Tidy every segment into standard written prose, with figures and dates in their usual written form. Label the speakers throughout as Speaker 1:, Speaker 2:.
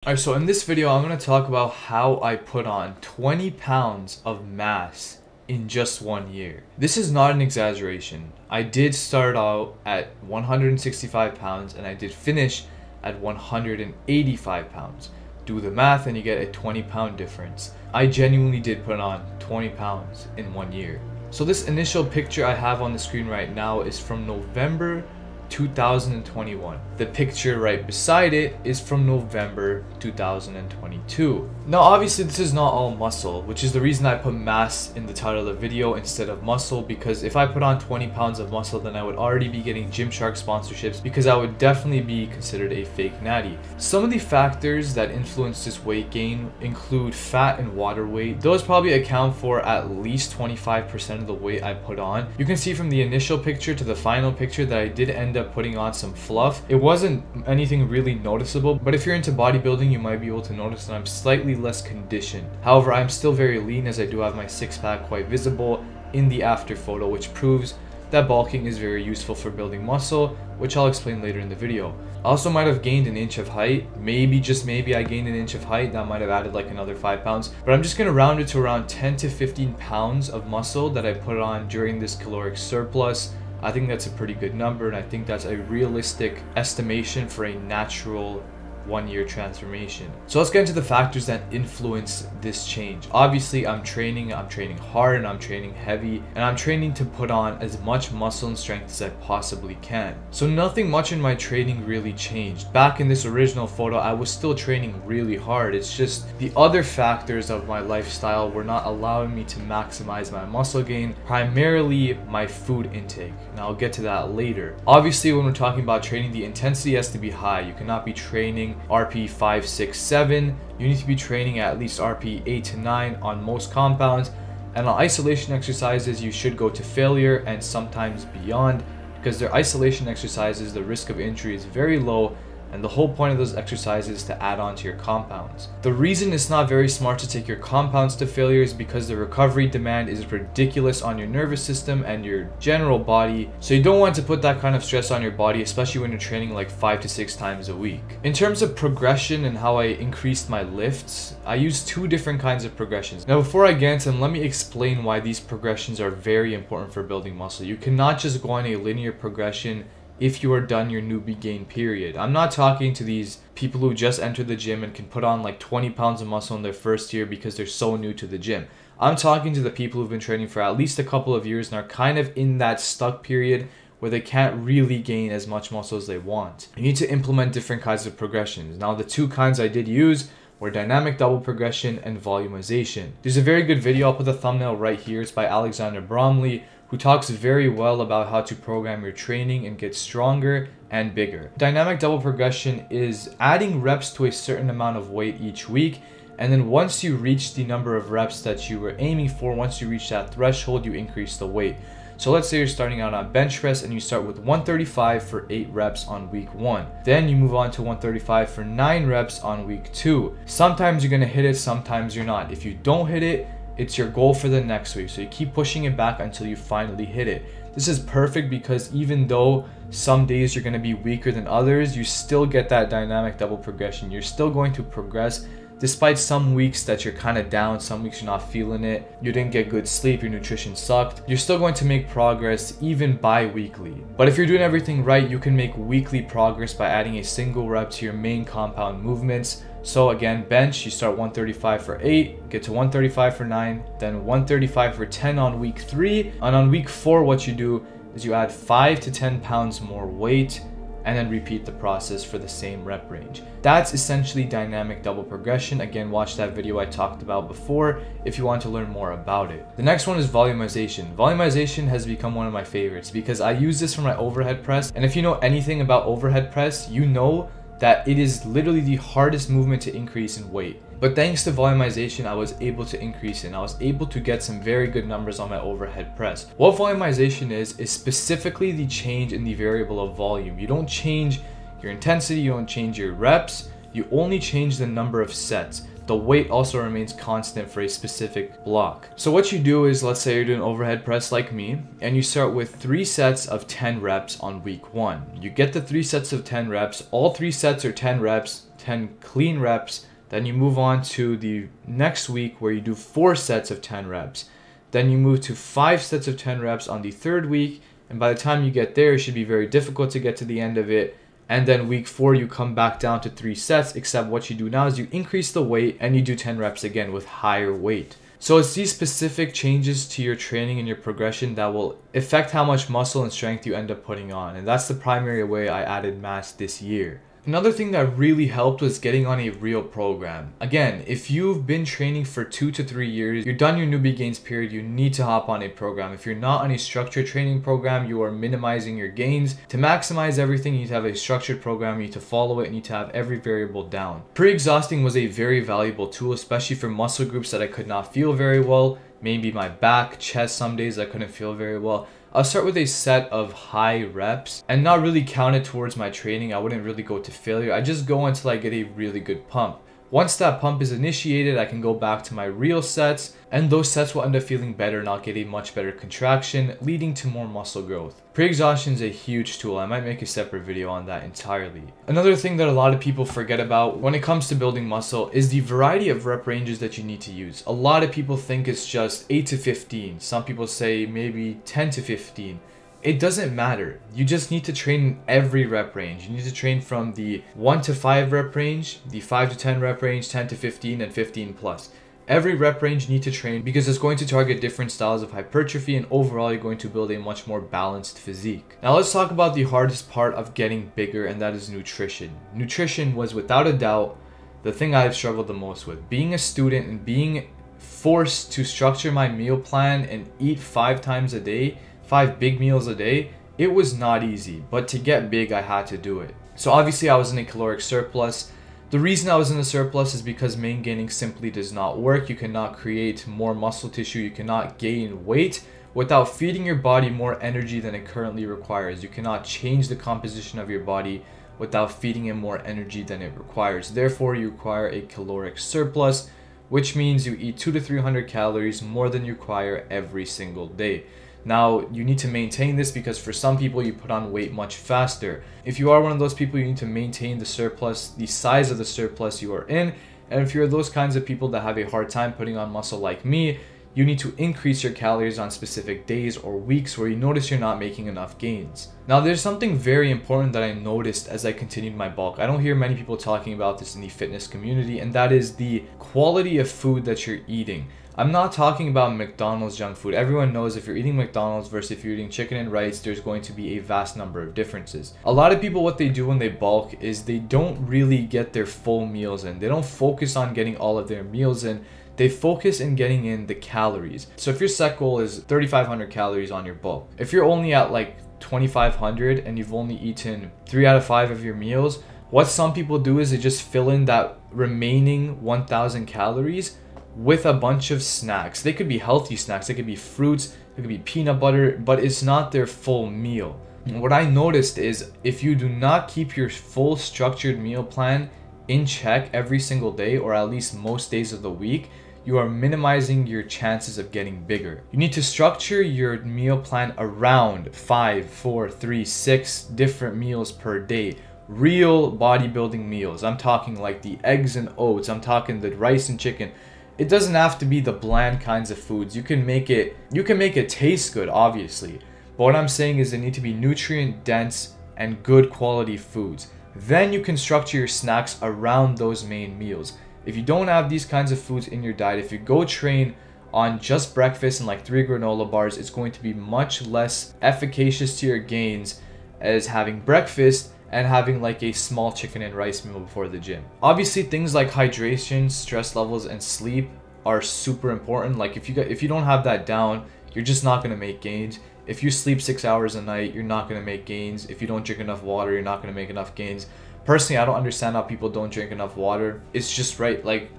Speaker 1: Alright, so in this video, I'm going to talk about how I put on 20 pounds of mass in just 1 year. This is not an exaggeration. I did start out at 165 pounds and I did finish at 185 pounds. Do the math and you get a 20-pound difference. I genuinely did put on 20 pounds in 1 year. So this initial picture I have on the screen right now is from November 2021. The picture right beside it is from November 2022. Now obviously this is not all muscle, which is the reason I put mass in the title of the video instead of muscle, because if I put on 20 pounds of muscle then I would already be getting Gymshark sponsorships, because I would definitely be considered a fake natty. Some of the factors that influence this weight gain include fat and water weight. Those probably account for at least 25% of the weight I put on. You can see from the initial picture to the final picture that I did end up putting on some fluff. It wasn't anything really noticeable, but if you're into bodybuilding you might be able to notice that I'm slightly less conditioned. However, I'm still very lean, as I do have my six-pack quite visible in the after photo, which proves that bulking is very useful for building muscle, which I'll explain later in the video. I also might have gained an inch of height. Maybe, just maybe, I gained an inch of height. That might have added like another 5 pounds. But I'm just going to round it to around 10 to 15 pounds of muscle that I put on during this caloric surplus. I think that's a pretty good number, and I think that's a realistic estimation for a natural 1 year transformation. So let's get into the factors that influence this change. Obviously, I'm training hard, and I'm training heavy, and I'm training to put on as much muscle and strength as I possibly can. So nothing much in my training really changed. Back in this original photo, I was still training really hard. It's just the other factors of my lifestyle were not allowing me to maximize my muscle gain, primarily my food intake. And I'll get to that later. Obviously, when we're talking about training, the intensity has to be high. You cannot be training RP 5, 6, 7. You need to be training at least RP 8 to 9 on most compounds. And on isolation exercises, you should go to failure and sometimes beyond, because their isolation exercises, the risk of injury is very low, and the whole point of those exercises is to add on to your compounds. The reason it's not very smart to take your compounds to failure is because the recovery demand is ridiculous on your nervous system and your general body, so you don't want to put that kind of stress on your body, especially when you're training like 5 to 6 times a week. In terms of progression and how I increased my lifts, I used 2 different kinds of progressions. Now before I get into them, let me explain why these progressions are very important for building muscle. You cannot just go on a linear progression if you are done your newbie gain period. I'm not talking to these people who just entered the gym and can put on like 20 pounds of muscle in their first year because they're so new to the gym. I'm talking to the people who've been training for at least a couple of years and are kind of in that stuck period where they can't really gain as much muscle as they want. You need to implement different kinds of progressions. Now the 2 kinds I did use were dynamic double progression and volumization. There's a very good video, I'll put the thumbnail right here. It's by Alexander Bromley, who talks very well about how to program your training and get stronger and bigger. Dynamic double progression is adding reps to a certain amount of weight each week, and then once you reach the number of reps that you were aiming for, once you reach that threshold, you increase the weight. So let's say you're starting out on bench press and you start with 135 for 8 reps on week 1. Then you move on to 135 for 9 reps on week 2. Sometimes you're gonna hit it, sometimes you're not. If you don't hit it, it's your goal for the next week. So you keep pushing it back until you finally hit it. This is perfect because even though some days you're gonna be weaker than others, you still get that dynamic double progression. You're still going to progress despite some weeks that you're kind of down, some weeks you're not feeling it, you didn't get good sleep, your nutrition sucked. You're still going to make progress even bi-weekly. But if you're doing everything right, you can make weekly progress by adding a single rep to your main compound movements. So again, bench, you start 135 for 8, get to 135 for 9, then 135 for 10 on week 3. And on week 4, what you do is you add 5 to 10 pounds more weight, and then repeat the process for the same rep range. That's essentially dynamic double progression. Again, watch that video I talked about before if you want to learn more about it. The next one is volumization. Volumization has become one of my favorites because I use this for my overhead press, and if you know anything about overhead press, you know that it is literally the hardest movement to increase in weight. But thanks to volumization, I was able to increase it, and I was able to get some very good numbers on my overhead press. What volumization is specifically the change in the variable of volume. You don't change your intensity, you don't change your reps, you only change the number of sets. the weight also remains constant for a specific block. So what you do is, let's say you're doing overhead press like me, and you start with 3 sets of 10 reps on week 1. You get the 3 sets of 10 reps, all 3 sets are 10 reps, 10 clean reps. Then you move on to the next week where you do 4 sets of 10 reps. Then you move to 5 sets of 10 reps on the 3rd week, and by the time you get there, it should be very difficult to get to the end of it. And then week 4, you come back down to 3 sets, except what you do now is you increase the weight and you do 10 reps again with higher weight. So it's these specific changes to your training and your progression that will affect how much muscle and strength you end up putting on. And that's the primary way I added mass this year. Another thing that really helped was getting on a real program. Again, if you've been training for 2 to 3 years, you're done your newbie gains period, you need to hop on a program. If you're not on a structured training program, you are minimizing your gains. To maximize everything, you need to have a structured program, you need to follow it, you need to have every variable down. Pre-exhausting was a very valuable tool, especially for muscle groups that I could not feel very well. Maybe my back, chest, some days I couldn't feel very well. I'll start with a set of high reps and not really count it towards my training. I wouldn't really go to failure. I just go until I get a really good pump. Once that pump is initiated, I can go back to my real sets, and those sets will end up feeling better and I'll get a much better contraction, leading to more muscle growth. Pre-exhaustion is a huge tool. I might make a separate video on that entirely. Another thing that a lot of people forget about when it comes to building muscle is the variety of rep ranges that you need to use. A lot of people think it's just 8 to 15. Some people say maybe 10 to 15. It doesn't matter. You just need to train every rep range. You need to train from the 1 to 5 rep range, the 5 to 10 rep range, 10 to 15, and 15 plus. Every rep range you need to train because it's going to target different styles of hypertrophy, and overall you're going to build a much more balanced physique. Now let's talk about the hardest part of getting bigger, and that is nutrition. Nutrition was without a doubt the thing I've struggled the most with. Being a student and being forced to structure my meal plan and eat 5 times a day, 5 big meals a day, it was not easy, but to get big I had to do it. So obviously I was in a caloric surplus. The reason I was in a surplus is because main gaining simply does not work. You cannot create more muscle tissue, you cannot gain weight without feeding your body more energy than it currently requires. You cannot change the composition of your body without feeding it more energy than it requires. Therefore you require a caloric surplus, which means you eat 200 to 300 calories more than you require every single day. Now, you need to maintain this because for some people you put on weight much faster. If you are one of those people, you need to maintain the surplus, the size of the surplus you are in. And if you're those kinds of people that have a hard time putting on muscle like me, you need to increase your calories on specific days or weeks where you notice you're not making enough gains. Now, there's something very important that I noticed as I continued my bulk. I don't hear many people talking about this in the fitness community, and that is the quality of food that you're eating. I'm not talking about McDonald's junk food. Everyone knows if you're eating McDonald's versus if you're eating chicken and rice, there's going to be a vast number of differences. A lot of people, what they do when they bulk is they don't really get their full meals in. They don't focus on getting all of their meals in. They focus in getting in the calories. So if your set goal is 3,500 calories on your bulk, if you're only at like 2,500 and you've only eaten 3 out of 5 of your meals, what some people do is they just fill in that remaining 1,000 calories with a bunch of snacks. They could be healthy snacks, they could be fruits, it could be peanut butter, but it's not their full meal. And what I noticed is if you do not keep your full structured meal plan in check every single day, or at least most days of the week, you are minimizing your chances of getting bigger. You need to structure your meal plan around 5, 4, 3, 6 different meals per day. Real bodybuilding meals. I'm talking like the eggs and oats, I'm talking the rice and chicken. It doesn't have to be the bland kinds of foods. You can make it taste good, obviously. But what I'm saying is they need to be nutrient dense and good quality foods. Then you can structure your snacks around those main meals. If you don't have these kinds of foods in your diet, if you go train on just breakfast and like 3 granola bars, it's going to be much less efficacious to your gains as having breakfast and having like a small chicken and rice meal before the gym. Obviously, things like hydration, stress levels, and sleep are super important. Like if you don't have that down, you're just not gonna make gains. If you sleep 6 hours a night, you're not gonna make gains. If you don't drink enough water, you're not gonna make enough gains. Personally, I don't understand how people don't drink enough water. It's just right, like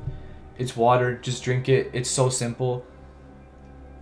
Speaker 1: it's water, just drink it. It's so simple.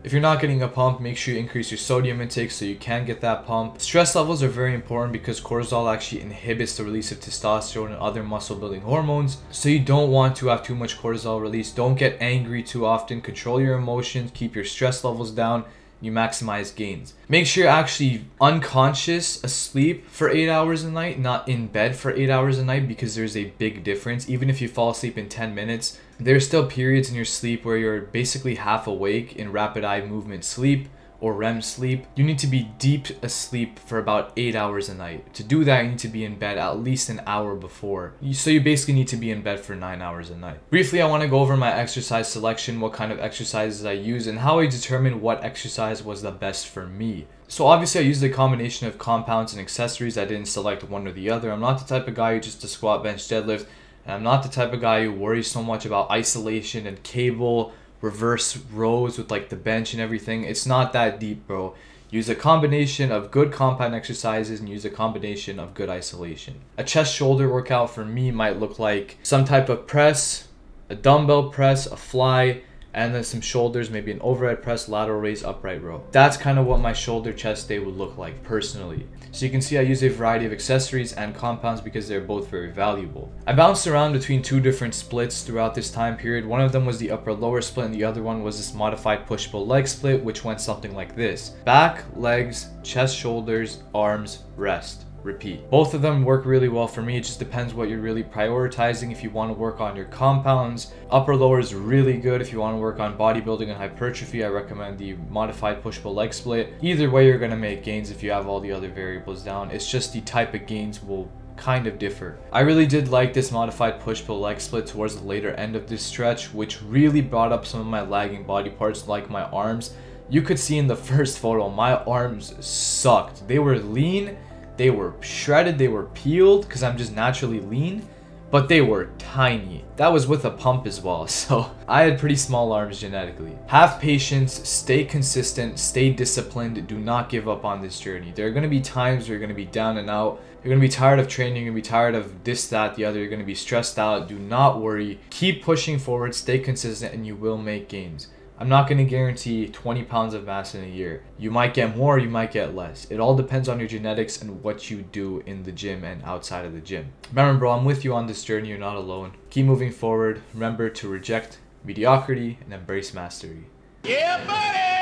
Speaker 1: If you're not getting a pump, make sure you increase your sodium intake so you can get that pump. Stress levels are very important because cortisol actually inhibits the release of testosterone and other muscle building hormones. So you don't want to have too much cortisol release. Don't get angry too often. Control your emotions. Keep your stress levels down. You maximize gains. Make sure you're actually unconscious asleep for 8 hours a night, not in bed for 8 hours a night, because there's a big difference. Even if you fall asleep in 10 minutes, there's still periods in your sleep where you're basically half awake in rapid eye movement sleep or REM sleep. You need to be deep asleep for about 8 hours a night. To do that, you need to be in bed at least an hour before. So you basically need to be in bed for 9 hours a night. Briefly, I want to go over my exercise selection, what kind of exercises I use, and how I determined what exercise was the best for me. So obviously I used a combination of compounds and accessories. I didn't select one or the other. I'm not the type of guy who just does squat, bench, deadlift. And I'm not the type of guy who worries so much about isolation and cable reverse rows with like the bench and everything. It's not that deep, bro. Use a combination of good compound exercises and use a combination of good isolation. A chest shoulder workout for me might look like some type of press, a dumbbell press, a fly, and then some shoulders, maybe an overhead press, lateral raise, upright row. That's kind of what my shoulder chest day would look like personally. So you can see I use a variety of accessories and compounds because they're both very valuable. I bounced around between two different splits throughout this time period. One of them was the upper lower split and the other one was this modified push-pull leg split, which went something like this: back, legs, chest, shoulders, arms, rest. Repeat. Both of them work really well for me. It just depends what you're really prioritizing. If you want to work on your compounds, upper lower is really good. If you want to work on bodybuilding and hypertrophy, I recommend the modified push-pull leg split. Either way, you're going to make gains if you have all the other variables down. It's just the type of gains will kind of differ. I really did like this modified push-pull leg split towards the later end of this stretch, which really brought up some of my lagging body parts like my arms. You could see in the first photo, my arms sucked. They were lean, they were shredded, they were peeled because I'm just naturally lean, but they were tiny. That was with a pump as well, so I had pretty small arms genetically. Have patience, stay consistent, stay disciplined, do not give up on this journey. There are going to be times where you're going to be down and out. You're going to be tired of training, you're going to be tired of this, that, the other. You're going to be stressed out. Do not worry. Keep pushing forward, stay consistent, and you will make gains. I'm not going to guarantee 20 pounds of mass in a year. You might get more, you might get less. It all depends on your genetics and what you do in the gym and outside of the gym. Remember, bro, I'm with you on this journey. You're not alone. Keep moving forward. Remember to reject mediocrity and embrace mastery.
Speaker 2: Yeah, buddy!